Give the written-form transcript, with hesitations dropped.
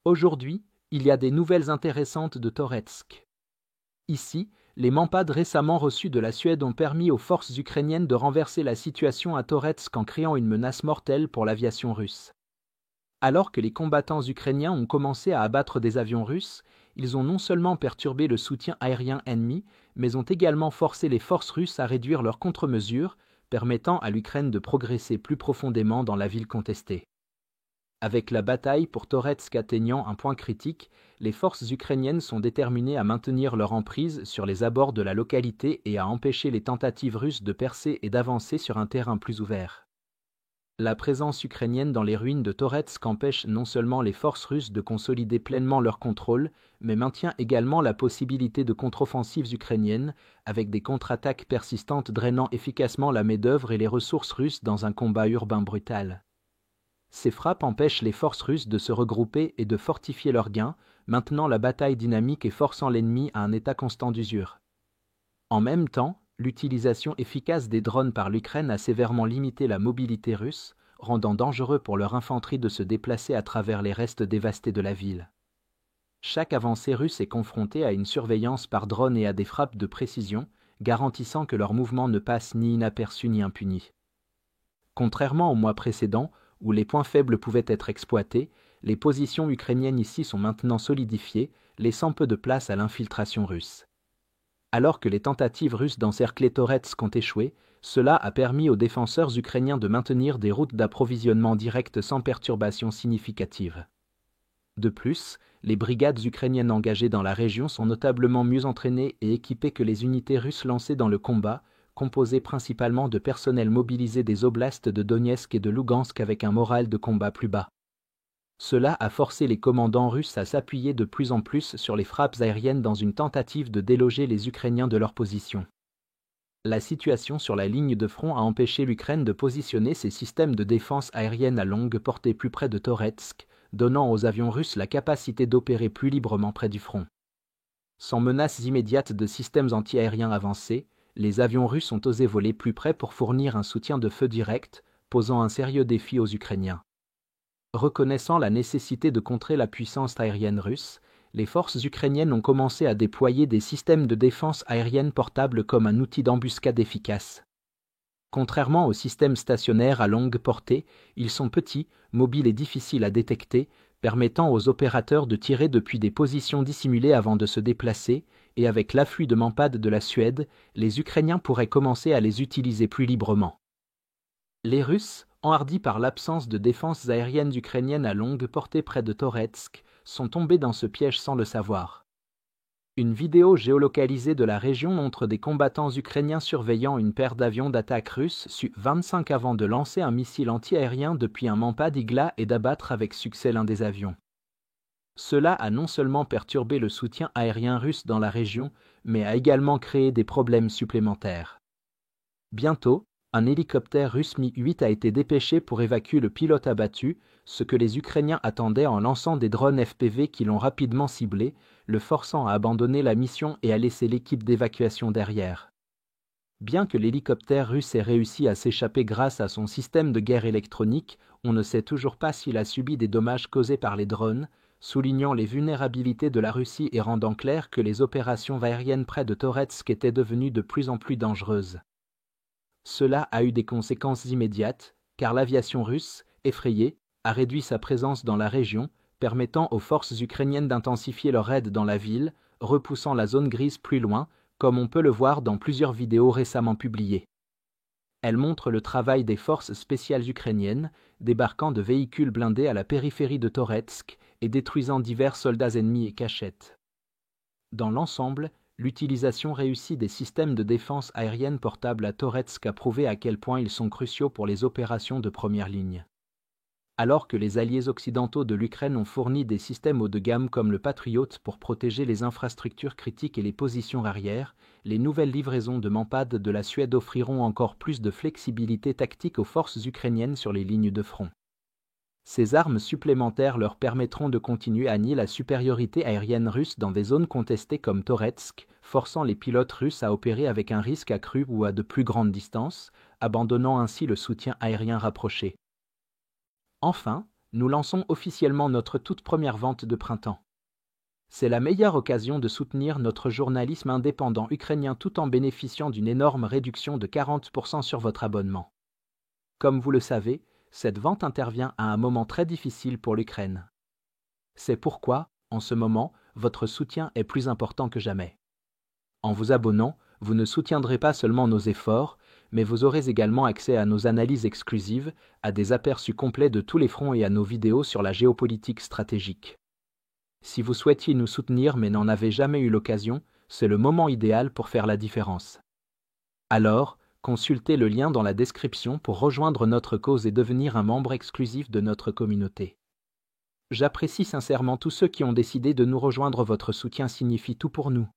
Aujourd'hui, il y a des nouvelles intéressantes de Toretsk. Ici, les Mampades récemment reçus de la Suède ont permis aux forces ukrainiennes de renverser la situation à Toretsk en créant une menace mortelle pour l'aviation russe. Alors que les combattants ukrainiens ont commencé à abattre des avions russes, ils ont non seulement perturbé le soutien aérien ennemi, mais ont également forcé les forces russes à réduire leurs contre-mesures, permettant à l'Ukraine de progresser plus profondément dans la ville contestée. Avec la bataille pour Toretsk atteignant un point critique, les forces ukrainiennes sont déterminées à maintenir leur emprise sur les abords de la localité et à empêcher les tentatives russes de percer et d'avancer sur un terrain plus ouvert. La présence ukrainienne dans les ruines de Toretsk empêche non seulement les forces russes de consolider pleinement leur contrôle, mais maintient également la possibilité de contre-offensives ukrainiennes, avec des contre-attaques persistantes drainant efficacement la main-d'œuvre et les ressources russes dans un combat urbain brutal. Ces frappes empêchent les forces russes de se regrouper et de fortifier leurs gains, maintenant la bataille dynamique et forçant l'ennemi à un état constant d'usure. En même temps, l'utilisation efficace des drones par l'Ukraine a sévèrement limité la mobilité russe, rendant dangereux pour leur infanterie de se déplacer à travers les restes dévastés de la ville. Chaque avancée russe est confrontée à une surveillance par drone et à des frappes de précision, garantissant que leurs mouvements ne passent ni inaperçus ni impunis. Contrairement au mois précédent, où les points faibles pouvaient être exploités, les positions ukrainiennes ici sont maintenant solidifiées, laissant peu de place à l'infiltration russe. Alors que les tentatives russes d'encercler Toretsk ont échoué, cela a permis aux défenseurs ukrainiens de maintenir des routes d'approvisionnement directes sans perturbation significative. De plus, les brigades ukrainiennes engagées dans la région sont notablement mieux entraînées et équipées que les unités russes lancées dans le combat, composé principalement de personnel mobilisé des oblasts de Donetsk et de Lugansk avec un moral de combat plus bas. Cela a forcé les commandants russes à s'appuyer de plus en plus sur les frappes aériennes dans une tentative de déloger les Ukrainiens de leur position. La situation sur la ligne de front a empêché l'Ukraine de positionner ses systèmes de défense aérienne à longue portée plus près de Toretsk, donnant aux avions russes la capacité d'opérer plus librement près du front. Sans menace immédiate de systèmes antiaériens avancés, les avions russes ont osé voler plus près pour fournir un soutien de feu direct, posant un sérieux défi aux Ukrainiens. Reconnaissant la nécessité de contrer la puissance aérienne russe, les forces ukrainiennes ont commencé à déployer des systèmes de défense aérienne portables comme un outil d'embuscade efficace. Contrairement aux systèmes stationnaires à longue portée, ils sont petits, mobiles et difficiles à détecter, permettant aux opérateurs de tirer depuis des positions dissimulées avant de se déplacer, et avec l'afflux de Mampades de la Suède, les Ukrainiens pourraient commencer à les utiliser plus librement. Les Russes, enhardis par l'absence de défenses aériennes ukrainiennes à longue portée près de Toretsk, sont tombés dans ce piège sans le savoir. Une vidéo géolocalisée de la région montre des combattants ukrainiens surveillant une paire d'avions d'attaque russes Su-25 avant de lancer un missile anti-aérien depuis un Mampad Igla et d'abattre avec succès l'un des avions. Cela a non seulement perturbé le soutien aérien russe dans la région, mais a également créé des problèmes supplémentaires. Bientôt, un hélicoptère russe Mi-8 a été dépêché pour évacuer le pilote abattu, ce que les Ukrainiens attendaient en lançant des drones FPV qui l'ont rapidement ciblé, le forçant à abandonner la mission et à laisser l'équipe d'évacuation derrière. Bien que l'hélicoptère russe ait réussi à s'échapper grâce à son système de guerre électronique, on ne sait toujours pas s'il a subi des dommages causés par les drones, soulignant les vulnérabilités de la Russie et rendant clair que les opérations aériennes près de Toretsk étaient devenues de plus en plus dangereuses. Cela a eu des conséquences immédiates, car l'aviation russe, effrayée, a réduit sa présence dans la région, permettant aux forces ukrainiennes d'intensifier leur aide dans la ville, repoussant la zone grise plus loin, comme on peut le voir dans plusieurs vidéos récemment publiées. Elle montre le travail des forces spéciales ukrainiennes, débarquant de véhicules blindés à la périphérie de Toretsk et détruisant divers soldats ennemis et cachettes. Dans l'ensemble, l'utilisation réussie des systèmes de défense aérienne portables à Toretsk a prouvé à quel point ils sont cruciaux pour les opérations de première ligne. Alors que les alliés occidentaux de l'Ukraine ont fourni des systèmes haut de gamme comme le Patriot pour protéger les infrastructures critiques et les positions arrière, les nouvelles livraisons de Mampad de la Suède offriront encore plus de flexibilité tactique aux forces ukrainiennes sur les lignes de front. Ces armes supplémentaires leur permettront de continuer à nier la supériorité aérienne russe dans des zones contestées comme Toretsk, forçant les pilotes russes à opérer avec un risque accru ou à de plus grandes distances, abandonnant ainsi le soutien aérien rapproché. Enfin, nous lançons officiellement notre toute première vente de printemps. C'est la meilleure occasion de soutenir notre journalisme indépendant ukrainien tout en bénéficiant d'une énorme réduction de 40% sur votre abonnement. Comme vous le savez, cette vente intervient à un moment très difficile pour l'Ukraine. C'est pourquoi, en ce moment, votre soutien est plus important que jamais. En vous abonnant, vous ne soutiendrez pas seulement nos efforts, mais vous aurez également accès à nos analyses exclusives, à des aperçus complets de tous les fronts et à nos vidéos sur la géopolitique stratégique. Si vous souhaitiez nous soutenir mais n'en avez jamais eu l'occasion, c'est le moment idéal pour faire la différence. Alors, consultez le lien dans la description pour rejoindre notre cause et devenir un membre exclusif de notre communauté. J'apprécie sincèrement tous ceux qui ont décidé de nous rejoindre. Votre soutien signifie tout pour nous.